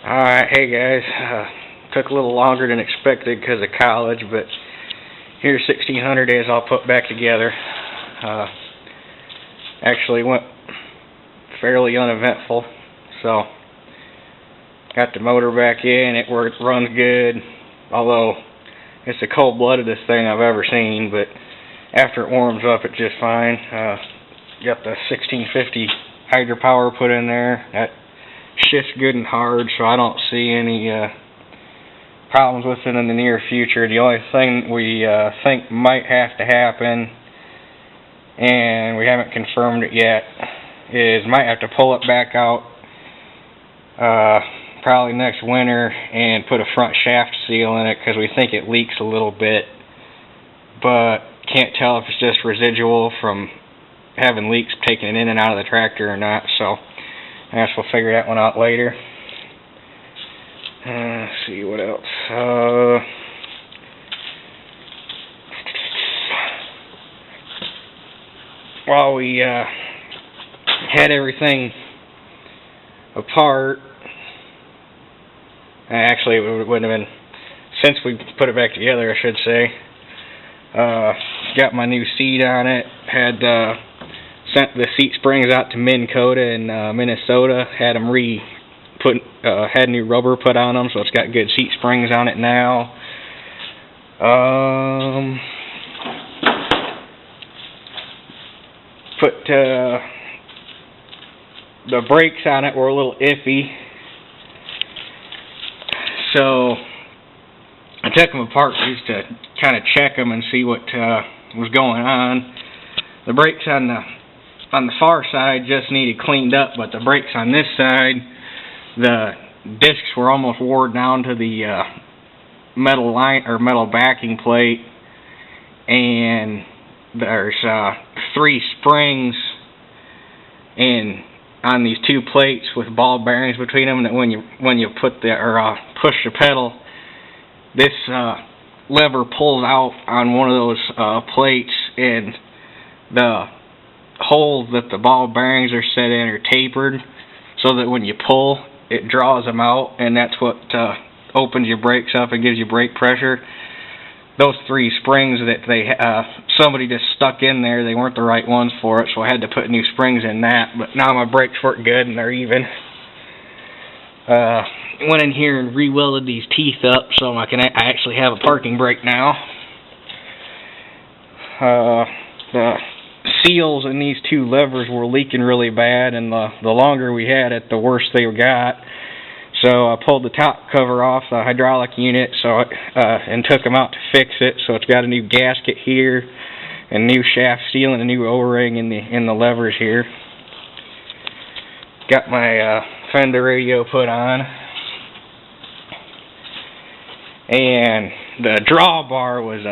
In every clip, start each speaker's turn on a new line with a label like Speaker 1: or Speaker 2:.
Speaker 1: Alright, hey guys, took a little longer than expected because of college, but here's 1600 days all put back together. Actually went fairly uneventful, so got the motor back in, it runs good, although it's the cold-bloodedest thing I've ever seen, but after it warms up it's just fine. Got the 1650 hydropower put in there. That shifts good and hard, so I don't see any problems with it in the near future. The only thing we think might have to happen, and we haven't confirmed it yet, is might have to pull it back out probably next winter and put a front shaft seal in it because we think it leaks a little bit, but can't tell if it's just residual from having leaks taking it in and out of the tractor or not, so I guess we'll figure that one out later. Let's see what else. While we had everything apart, actually it wouldn't have been, since we put it back together I should say, got my new seat on it, had sent the seat springs out to Minn Kota in Minnesota, had them had new rubber put on them, so it's got good seat springs on it now. Put the brakes on it were a little iffy, so I took them apart just to kind of check them and see what was going on. The brakes on the far side just needed cleaned up, but the brakes on this side, the discs were almost wore down to the metal line or metal backing plate, and there's 3 springs on these 2 plates with ball bearings between them. That when you put push the pedal, this lever pulls out on one of those plates, and the holes that the ball bearings are set in are tapered so that when you pull, it draws them out, and that's what opens your brakes up and gives you brake pressure. Those 3 springs that somebody just stuck in there, they weren't the right ones for it, so I had to put new springs in that. But now my brakes work good and they're even. Went in here and re-welded these teeth up so I actually have a parking brake now. The seals in these 2 levers were leaking really bad, and the longer we had it, the worse they got. So I pulled the top cover off the hydraulic unit and took them out to fix it. So it's got a new gasket here, and new shaft seal, and a new O-ring in the levers here. Got my Fender radio put on, and the drawbar was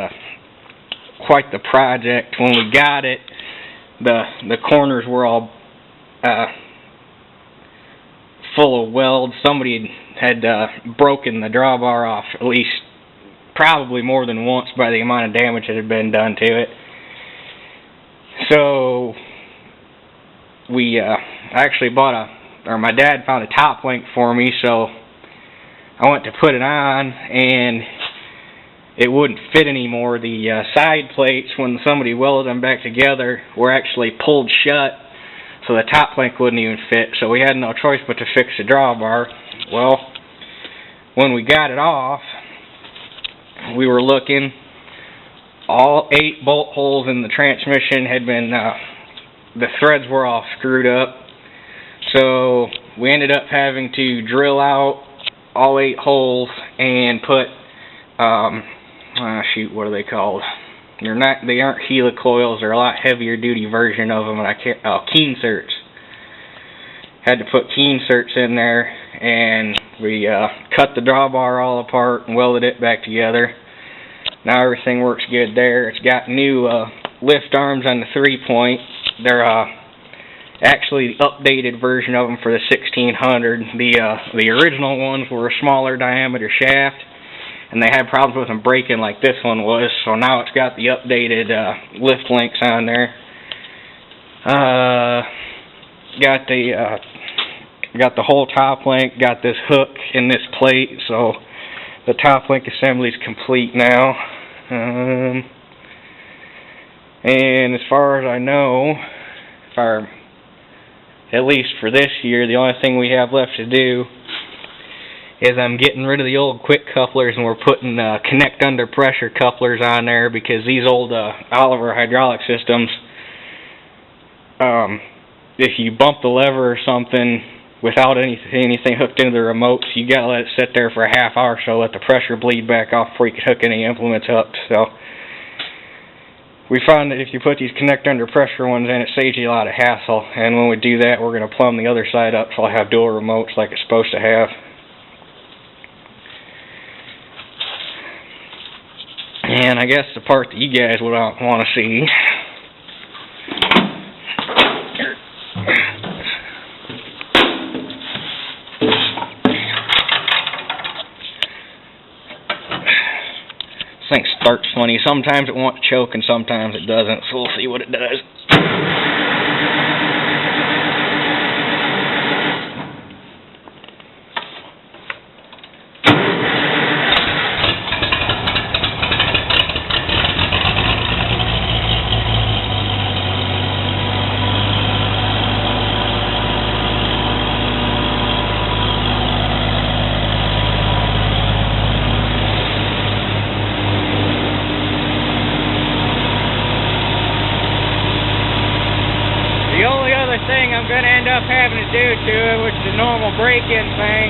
Speaker 1: quite the project. When we got it, the corners were all full of welds. Somebody had broken the drawbar off at least probably more than once by the amount of damage that had been done to it. So we actually my dad found a top link for me, so I went to put it on and it wouldn't fit anymore. The side plates, when somebody welded them back together, were actually pulled shut, so the top link wouldn't even fit, so we had no choice but to fix the drawbar. Well, when we got it off, we were looking. All 8 bolt holes in the transmission had been, the threads were all screwed up, so we ended up having to drill out all 8 holes and put, what are they called? They aren't helicoils, they're a lot heavier duty version of them, and Keencerts. Had to put Keencerts in there, and we cut the drawbar all apart and welded it back together. Now everything works good there. It's got new lift arms on the 3-point. They're actually the updated version of them for the 1600. The original ones were a smaller diameter shaft, and they had problems with them breaking like this one was, so now it's got the updated lift links on there. Got the got the whole top link, got this hook and this plate, so the top link assembly is complete now. And as far as I know, at least for this year, the only thing we have left to do is I'm getting rid of the old quick couplers, and we're putting connect under pressure couplers on there, because these old Oliver hydraulic systems, if you bump the lever or something without anything hooked into the remotes, you gotta let it sit there for a half hour so let the pressure bleed back off before you can hook any implements up. So we found that if you put these connect under pressure ones in, it saves you a lot of hassle, and when we do that, we're going to plumb the other side up so I'll have dual remotes like it's supposed to have. And I guess the part that you guys would want to see, this thing starts funny. Sometimes it wants to choke and sometimes it doesn't, so we'll see what it does. The only other thing I'm going to end up having to do to it, which is a normal break-in thing,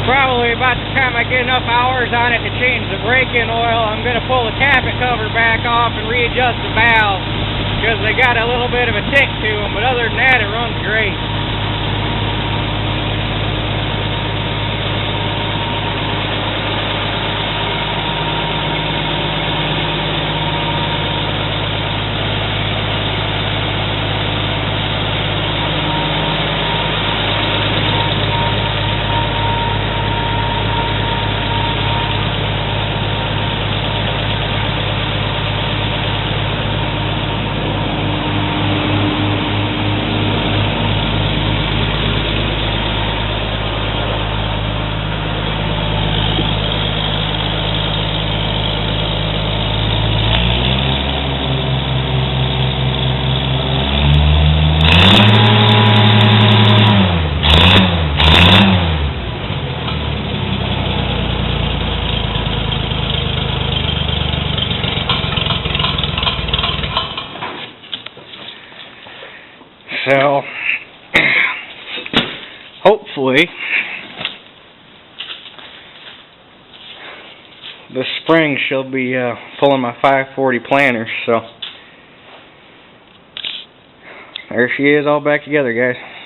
Speaker 1: probably about the time I get enough hours on it to change the break-in oil, I'm going to pull the tappet cover back off and readjust the valves, because they got a little bit of a tick to them, but other than that, it runs great. So, hopefully, this spring she'll be pulling my 540 planters, so there she is all back together, guys.